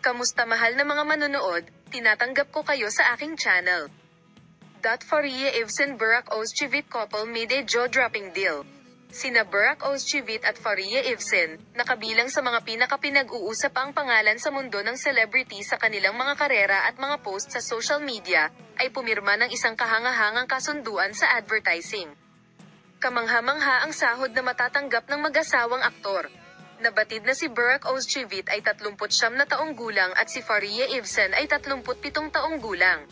Kamusta mahal na mga manonood, tinatanggap ko kayo sa aking channel. Faria Evsen Burak Ozchivit couple made a jaw-dropping deal. Sina Burak Ozchivit at Faria Evsen, nakabilang sa mga pinaka-pinag-uusap ang pangalan sa mundo ng celebrity sa kanilang mga karera at mga post sa social media, ay pumirma ng isang kahangahangang kasunduan sa advertising. Kamangha-mangha ang sahod na matatanggap ng mag-asawang aktor. Nabatid na si Burak Ozchivit ay 39 na taong gulang at si Faria Evsen ay 37 taong gulang.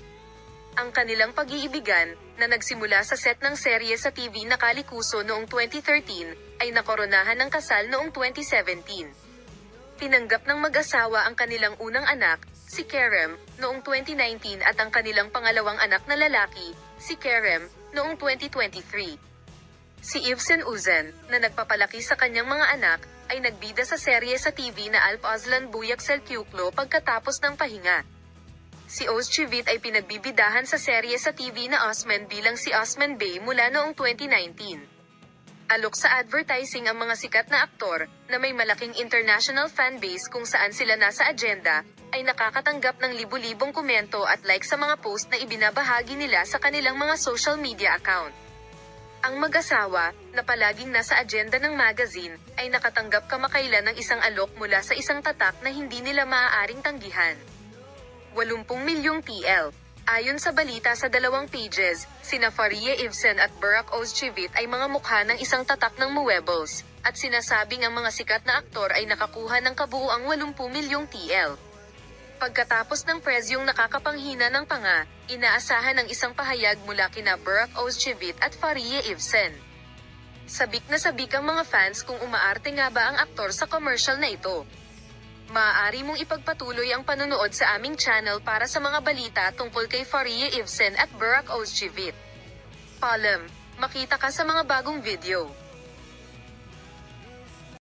Ang kanilang pag-iibigan, na nagsimula sa set ng serye sa TV na Kalikuso noong 2013, ay nakoronahan ng kasal noong 2017. Tinanggap ng mag-asawa ang kanilang unang anak, si Kerem, noong 2019 at ang kanilang pangalawang anak na lalaki, si Kerem, noong 2023. Si Evsen Uzen, na nagpapalaki sa kanyang mga anak, ay nagbida sa serye sa TV na Alp Ozlan Buyak Selçuklu pagkatapos ng pahinga. Si Ozchivit ay pinagbibidahan sa serye sa TV na Osman bilang si Osman Bey mula noong 2019. Alok sa advertising ang mga sikat na aktor, na may malaking international fanbase kung saan sila nasa agenda, ay nakakatanggap ng libu-libong komento at like sa mga post na ibinabahagi nila sa kanilang mga social media account. Ang mag-asawa, na palaging nasa agenda ng magazine, ay nakatanggap kamakailan ng isang alok mula sa isang tatak na hindi nila maaaring tanggihan. 80 milyong TL. Ayon sa balita sa 2 pages, sina Faria Evsen at Burak Ozchivit ay mga mukha ng isang tatak ng Muebles, at sinasabing ang mga sikat na aktor ay nakakuha ng kabuuang 80 milyong TL. Pagkatapos ng presyong nakakapanghina ng panga, inaasahan ang isang pahayag mula kina Burak Ozchivit at Faria Evsen. Sabik na sabik ang mga fans kung umaarte nga ba ang aktor sa commercial na ito. Maaari mong ipagpatuloy ang panonood sa aming channel para sa mga balita tungkol kay Faria Evsen at Burak Ozchivit. Makita ka sa mga bagong video.